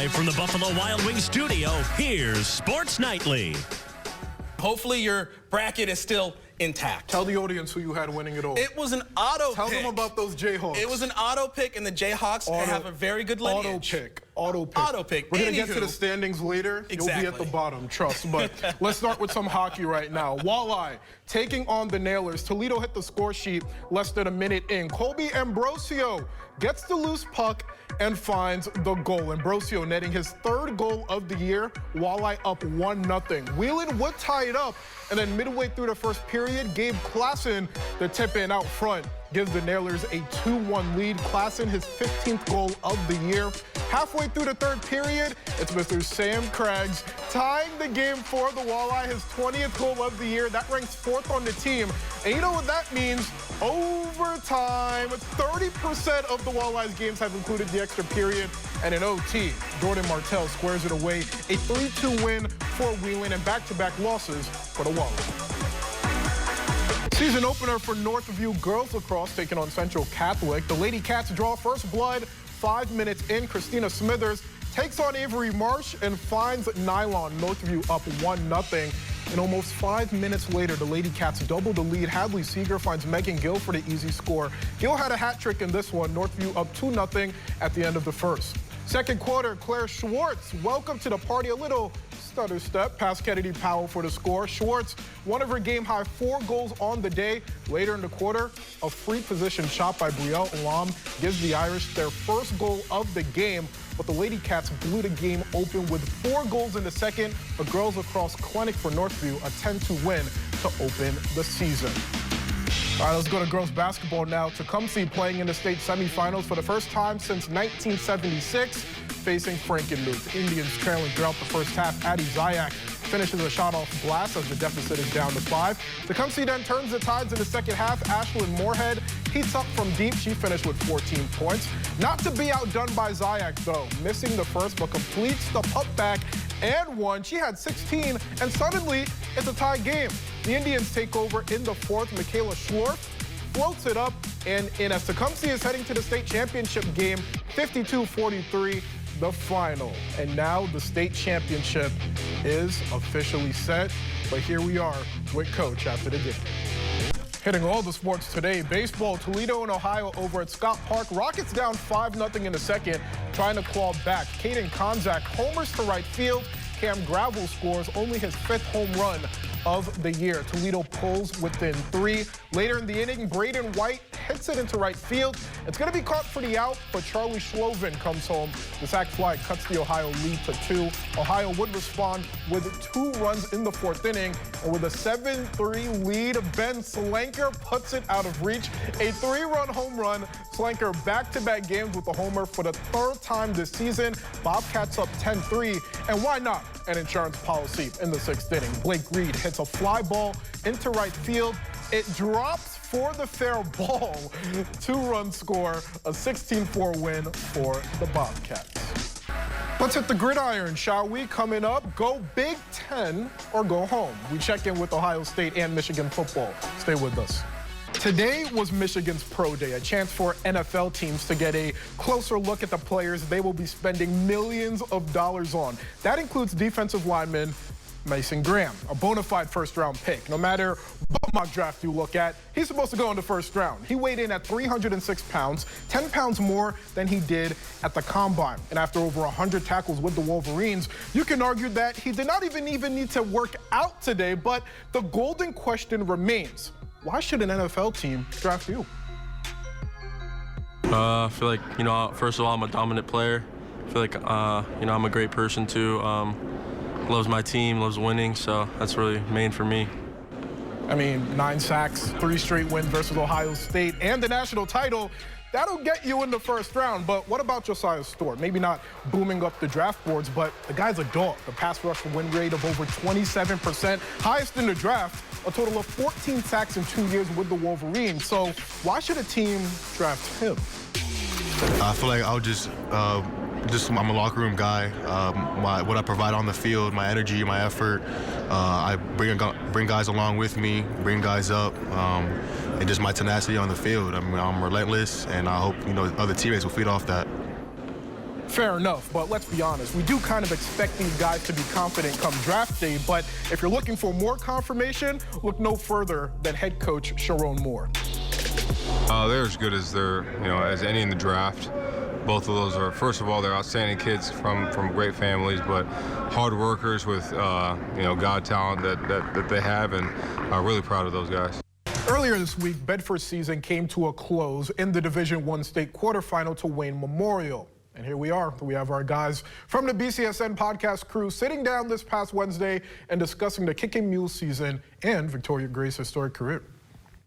Live from the Buffalo Wild Wings studio, here's Sports Nightly. Hopefully your bracket is still intact. Tell the audience who you had winning it all. It was an auto pick. Tell them about those Jayhawks. It was an auto pick, and the Jayhawks have a very good lineage. Auto pick. We're going to get to the standings later. Exactly. You'll be at the bottom, trust. But let's start with some hockey right now. Walleye taking on the Nailers. Toledo hit the score sheet less than a minute in. Colby Ambrosio gets the loose puck and finds the goal. Ambrosio netting his third goal of the year. Walleye up 1-0. Wheelan would tie it up, and then midway through the first period, Gabe Klassen, the tip-in out front, gives the Nailers a 2-1 lead. Klassen, his 15th goal of the year. Halfway through the third period, it's Mr. Sam Craggs tying the game for the Walleye, his 20th goal of the year. That ranks 4th on the team. And you know what that means? Overtime. 30% of the Walleye's games have included the extra period. And in OT, Jordan Martell squares it away. A 3-2 win for Wheelan and back-to-back losses for the Walleye. Season opener for Northview girls lacrosse taking on Central Catholic. The Lady Cats draw first blood 5 minutes in. Christina Smithers takes on Avery Marsh and finds Nylon. Northview up 1-0. And almost 5 minutes later, the Lady Cats double the lead. Hadley Seeger finds Megan Gill for the easy score. Gill had a hat trick in this one. Northview up 2-0 at the end of the first. Second quarter, Claire Schwartz, welcome to the party. A little stutter step past Kennedy Powell for the score. Schwartz, one of her game-high 4 goals on the day. Later in the quarter, a free position shot by Brielle Elam gives the Irish their first goal of the game. But the Lady Cats blew the game open with 4 goals in the second. A girls lacrosse clinic for Northview, a 10-2 win to open the season. All right, let's go to girls basketball now. Tecumseh playing in the state semifinals for the first time since 1976, facing Frankenmuth. Indians trailing throughout the first half. Addie Zayak finishes a shot off glass as the deficit is down to 5. Tecumseh then turns the tides in the second half. Ashlyn Moorhead heats up from deep. She finished with 14 points. Not to be outdone by Zayak, though. Missing the first, but completes the putback and one. She had 16, and suddenly it's a tie game. The Indians take over in the fourth. Michaela Schwartz floats it up and in as Tecumseh is heading to the state championship game, 52-43, the final. And now the state championship is officially set. But here we are with Coach after the game. Hitting all the sports today, baseball, Toledo and Ohio over at Scott Park. Rockets down 5-0 in the second, trying to claw back. Caden Konzak homers to right field. Cam Gravel scores only his 5th home run of the year. Toledo pulls within 3. Later in the inning, Braden White hits it into right field. It's going to be caught for the out, but Charlie Schlovin comes home. The sac fly cuts the Ohio lead to 2. Ohio would respond with 2 runs in the 4th inning, and with a 7-3 lead, Ben Slanker puts it out of reach. A 3-run home run. Slanker back-to-back games with a homer for the 3rd time this season. Bobcats up 10-3, and why not an insurance policy in the 6th inning? Blake Reed hits a fly ball into right field. It drops for the fair ball. 2-run score, a 16-4 win for the Bobcats. Let's hit the gridiron, shall we? Coming up, go Big Ten or go home. We check in with Ohio State and Michigan football. Stay with us. Today was Michigan's Pro Day, a chance for NFL teams to get a closer look at the players they will be spending millions of dollars on. That includes defensive lineman Mason Graham, a bona fide first-round pick. No matter what mock draft you look at, he's supposed to go in the first round. He weighed in at 306 pounds, 10 pounds more than he did at the Combine. And after over 100 tackles with the Wolverines, you can argue that he did not even need to work out today. But the golden question remains. Why should an NFL team draft you? I feel like, first of all, I'm a dominant player. I feel like, I'm a great person too. Loves my team, loves winning, so that's really main for me. I mean, 9 sacks, 3 straight wins versus Ohio State, and the national title. That'll get you in the first round. But what about Josiah Stewart? Maybe not booming up the draft boards, but the guy's a dog. The pass rush win rate of over 27%, highest in the draft. A total of 14 sacks in 2 years with the Wolverines. So why should a team draft him? I feel like I'll just I'm a locker room guy. What I provide on the field, my energy, my effort, I bring guys along with me, bring guys up, and just my tenacity on the field. I mean, I'm relentless, and I hope other teammates will feed off that. Fair enough, but let's be honest. We do kind of expect these guys to be confident come draft day, but if you're looking for more confirmation, look no further than head coach Sharon Moore. They're as good as as any in the draft. Both of those are, first of all, they're outstanding kids from great families, but hard workers with God talent that they have, and I'm really proud of those guys. Earlier this week, Bedford's season came to a close in the Division I state quarterfinal to Wayne Memorial. And here we are. We have our guys from the BCSN podcast crew sitting down this past Wednesday and discussing the Kicking Mule season and Victoria Gray's historic career.